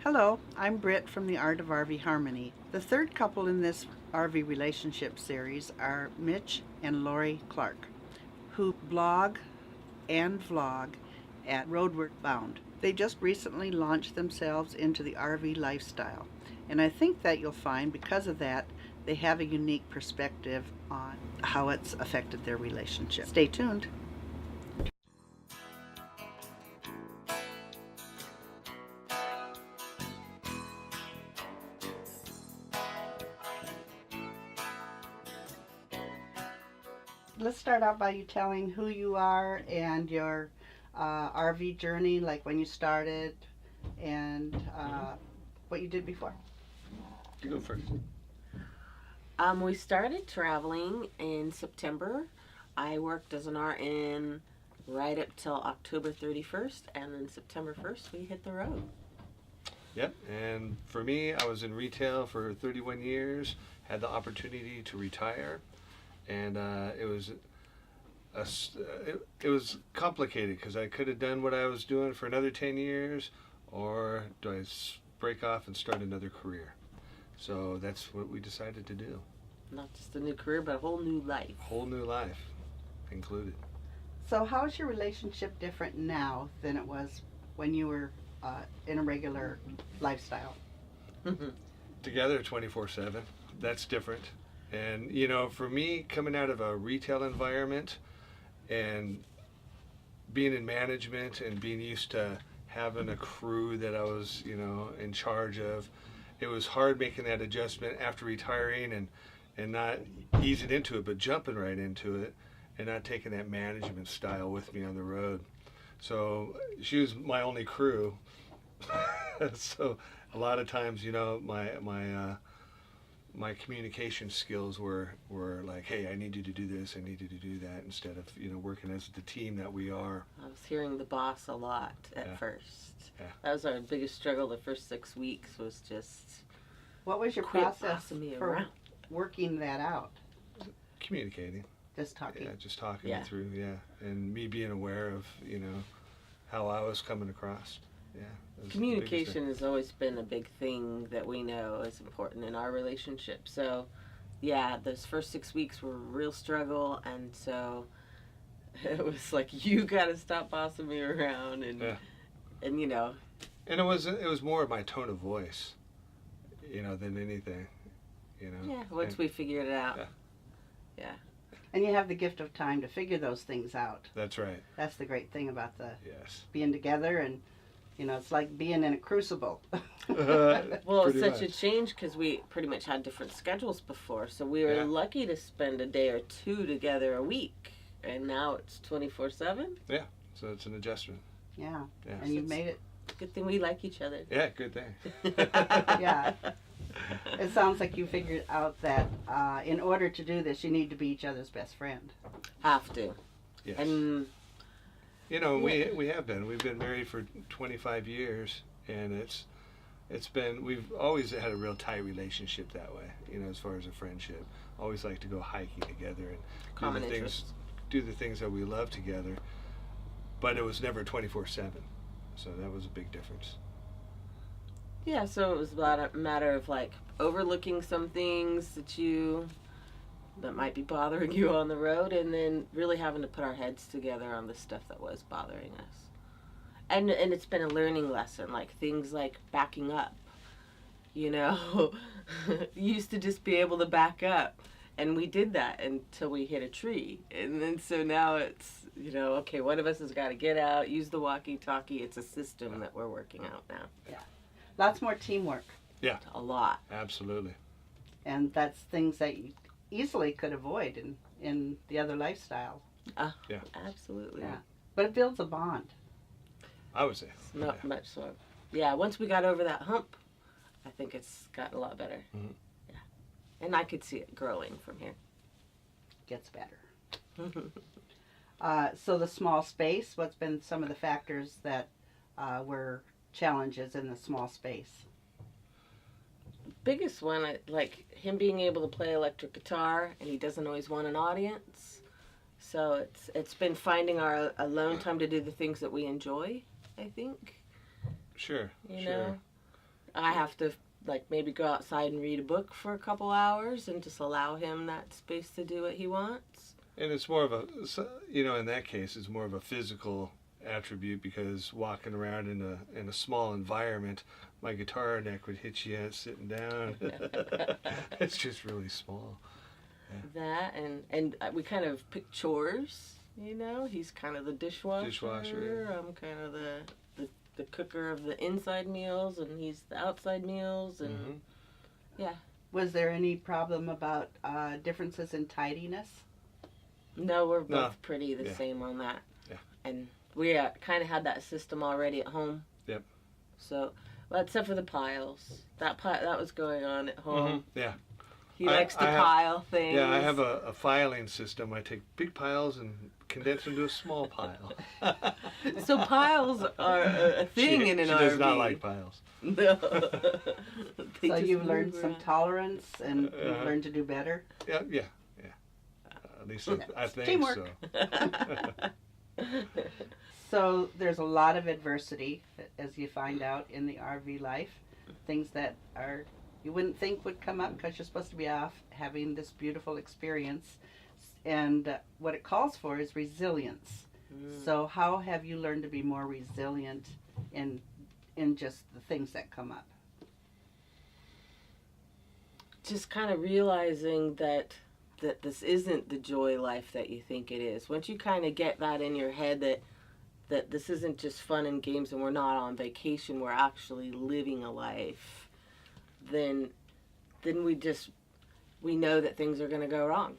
Hello, I'm Britt from the Art of RV Harmony. The third couple in this RV relationship series are Mitch and Lori Clark, who blog and vlog at Roadwork Bound. They just recently launched themselves into the RV lifestyle, and I think that you'll find because of that they have a unique perspective on how it's affected their relationship. Stay tuned. Let's start out by you telling who you are and your RV journey, like when you started and what you did before. You go first. We started traveling in September. I worked as an RN right up till October 31st, and then September 1st we hit the road. Yep, and for me, I was in retail for 31 years, had the opportunity to retire, and it was complicated because I could have done what I was doing for another 10 years, or do I break off and start another career? So that's what we decided to do. Not just a new career, but a whole new life. Whole new life included. So how is your relationship different now than it was when you were in a regular lifestyle? Together 24/7, that's different. And for me, coming out of a retail environment and being in management and being used to having a crew that I was in charge of, it was hard making that adjustment after retiring and not easing into it, but jumping right into it and not taking that management style with me on the road. So she was my only crew. So a lot of times, my communication skills were like, hey, I need you to do this, I need you to do that, instead of working as the team that we are. I was hearing the boss a lot at first. Yeah. That was our biggest struggle the first 6 weeks, was just What was your quit process bossing me for around. working that out? Communicating. Just talking. Yeah, just talking Yeah. it through. Yeah, and me being aware of how I was coming across. Yeah. That was the biggest thing. Communication has always been a big thing that we know is important in our relationship. So, yeah, those first 6 weeks were a real struggle, and so it was like, you got to stop bossing me around, and Yeah. and And it was more of my tone of voice, than anything, yeah. Once we figured it out, yeah. And you have the gift of time to figure those things out. That's right. That's the great thing about the Yes. being together, and it's like being in a crucible. Well, it's Pretty such a much. change because we pretty much had different schedules before, so we were Yeah. lucky to spend a day or two together a week, and now it's 24/7. So it's an adjustment. Yeah, Yeah. and you've made it. Good thing we like each other. Yeah, good thing. Yeah. It sounds like you figured out that in order to do this, you need to be each other's best friend. Have to. Yes. And we have been. We've been married for 25 years, and we've always had a real tight relationship that way. As far as a friendship, always like to go hiking together and common interests. do the things that we love together. But it was never 24/7, so that was a big difference. Yeah, so it was a matter of like overlooking some things that might be bothering you on the road, and then really having to put our heads together on the stuff that was bothering us. And it's been a learning lesson, like things like backing up. You used to just be able to back up, and we did that until we hit a tree. And then so now it's, okay, one of us has got to get out, use the walkie-talkie. It's a system that we're working out now. Lots more teamwork, A lot. Absolutely. and that's things that you easily could avoid in the other lifestyle. Absolutely. Yeah. But it builds a bond. I would say. Not much so. Yeah, once we got over that hump, I think it's gotten a lot better. Mhm. Yeah. And I could see it growing from here. Gets better. So the small space, what's been some of the factors that were challenges in the small space? Biggest one, like him being able to play electric guitar, and he doesn't always want an audience. So it's been finding our alone time to do the things that we enjoy, I think. Sure. You sure. know? I have to like maybe go outside and read a book for a couple hours and just allow him that space to do what he wants. And it's more of a, in that case, it's more of a physical attribute, because walking around in a small environment, my guitar neck would hit you sitting down. It's just really small. That and we kind of pick chores. He's kind of the dishwasher. I'm kind of the cooker of the inside meals, and he's the outside meals, and yeah. Was there any problem about differences in tidiness? No, we're both pretty the same on that. Yeah. And we kind of had that system already at home. Yep. So, well, except for the piles. That was going on at home. Yeah. He likes to pile things. Yeah, I have a filing system. I take big piles and condense them to a small pile. So piles are a thing in an RV. She does not like piles. No. So you've learned some tolerance, and you've learned to do better? Yeah. At least I think teamwork. so. So there's a lot of adversity, as you find out, in the RV life. Things that you wouldn't think would come up because you're supposed to be off having this beautiful experience. And what it calls for is resilience. So how have you learned to be more resilient in just the things that come up? Just kind of realizing that this isn't the joy life that you think it is. Once you kind of get that in your head that this isn't just fun and games and we're not on vacation, we're actually living a life, then we know that things are going to go wrong.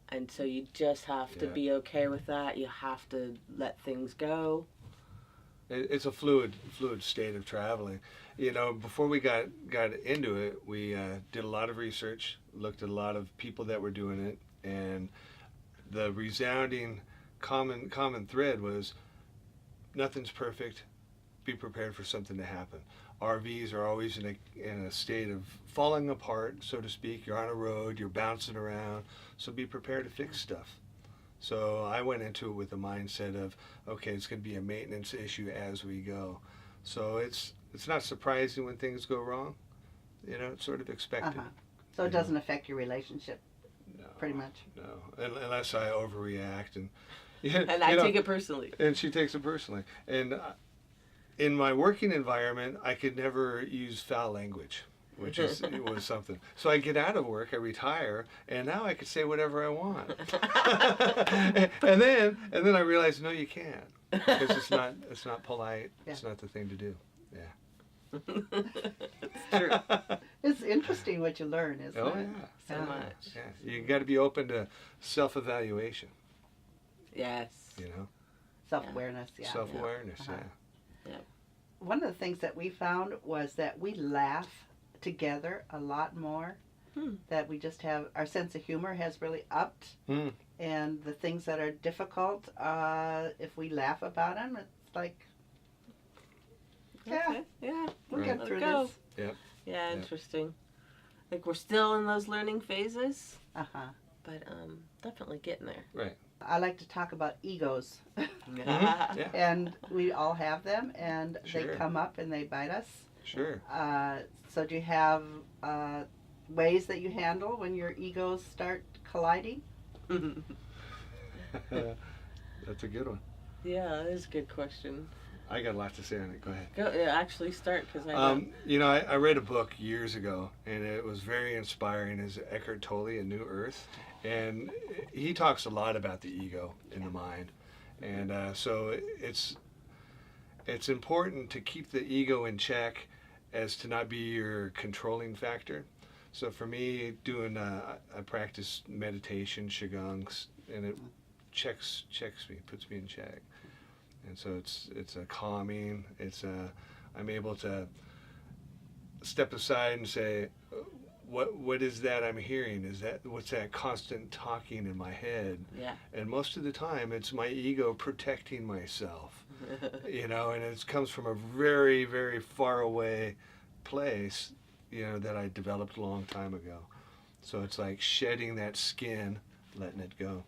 And so you just have to be okay with that. You have to let things go. It's a fluid state of traveling. Before we got into it, we did a lot of research, looked at a lot of people that were doing it, and the resounding common thread was nothing's perfect. Be prepared for something to happen. RVs are always in a state of falling apart, so to speak. You're on a road, you're bouncing around, so be prepared to fix stuff. So I went into it with the mindset of, okay, it's going to be a maintenance issue as we go. So it's not surprising when things go wrong. It's sort of expected. So it doesn't affect your relationship, pretty much? No, unless I overreact. And I take it personally. And she takes it personally. And in my working environment, I could never use foul language, which was something. So I get out of work, I retire, and now I can say whatever I want. and then I realize, no, you can't, because it's not polite. Yeah. It's not the thing to do. Yeah. It's true. It's interesting what you learn, isn't it? Oh yeah, so much. Yeah, you got to be open to self-evaluation. Yes. Self-awareness. Yeah. Self-awareness. Yeah. One of the things that we found was that we laugh together a lot more. That we just have, our sense of humor has really upped. And the things that are difficult, if we laugh about them, it's like, we'll get through this. Yep. Yeah, interesting. Like we're still in those learning phases. But definitely getting there. Right. I like to talk about egos. Yeah. And we all have them, and Sure. they come up and they bite us. Sure. So do you have ways that you handle when your egos start colliding? That's a good one. Yeah, that is a good question. I got a lot to say on it. Go ahead. Actually start, because I read a book years ago, and it was very inspiring. It's Eckhart Tolle, A New Earth, and he talks a lot about the ego in the mind, and so it's important to keep the ego in check, as to not be your controlling factor. So for me, I practice meditation, Qigong, and it checks me, puts me in check. And so it's a calming. I'm able to step aside and say, what is that I'm hearing? What's that constant talking in my head? Yeah. And most of the time, it's my ego protecting myself. And it comes from a very, very far away place, that I developed a long time ago. So it's like shedding that skin, letting it go.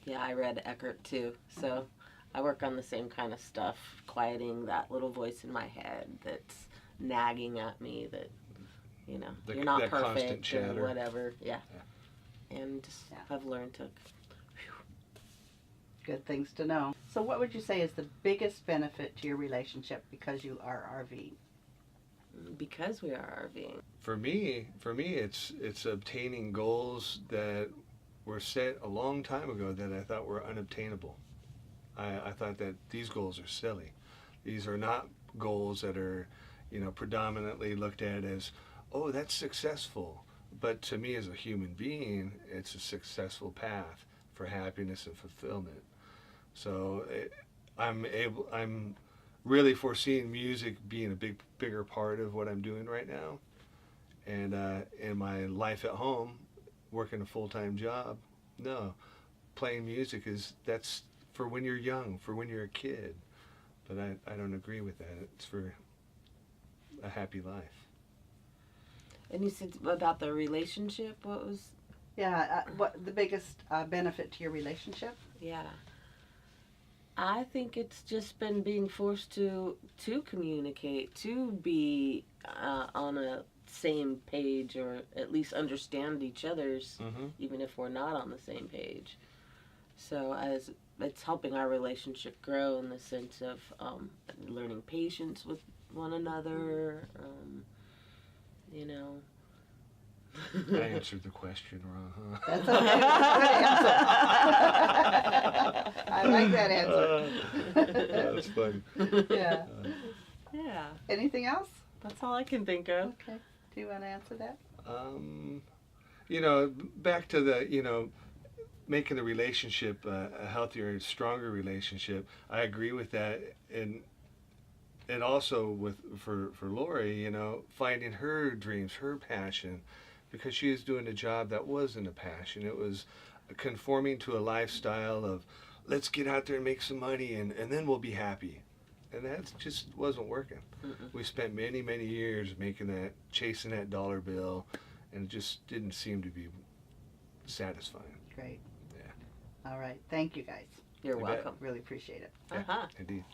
Yeah, I read Eckhart too, so I work on the same kind of stuff, quieting that little voice in my head that's nagging at me that, you know, you're not that constant perfect or chatter. whatever. Yeah. And just Yeah. I've learned to. Good things to know. So what would you say is the biggest benefit to your relationship because you are RV? Because we are RVing. For me, it's obtaining goals that were set a long time ago that I thought were unobtainable. I thought that these goals are silly. These are not goals that are, you know, predominantly looked at as, oh, that's successful. But to me, as a human being, it's a successful path for happiness and fulfillment. So I'm really foreseeing music being a bigger part of what I'm doing right now, and in my life at home, working a full-time job. No, playing music that's for when you're young, for when you're a kid. But I don't agree with that. It's for a happy life. And you said about the relationship. What was? Yeah, what the biggest benefit to your relationship? Yeah. I think it's just been being forced to communicate, to be on a same page, or at least understand each other's, even if we're not on the same page. So as it's helping our relationship grow in the sense of learning patience with one another. You know. I answered the question wrong, huh? That's okay. Good answer. I like that answer. That's funny. Yeah. Yeah. Anything else? That's all I can think of. Okay. Do you want to answer that? You know, back to the, you know, making the relationship a healthier, stronger relationship. I agree with that, and also for Lori, you know, finding her dreams, her passion, because she was doing a job that wasn't a passion. It was conforming to a lifestyle of, let's get out there and make some money, and then we'll be happy. And that just wasn't working. We spent many, many years chasing that dollar bill, and it just didn't seem to be satisfying. Great. Yeah. All right. Thank you, guys. You're You bet. welcome. Really appreciate it. Yeah, Uh-huh. indeed.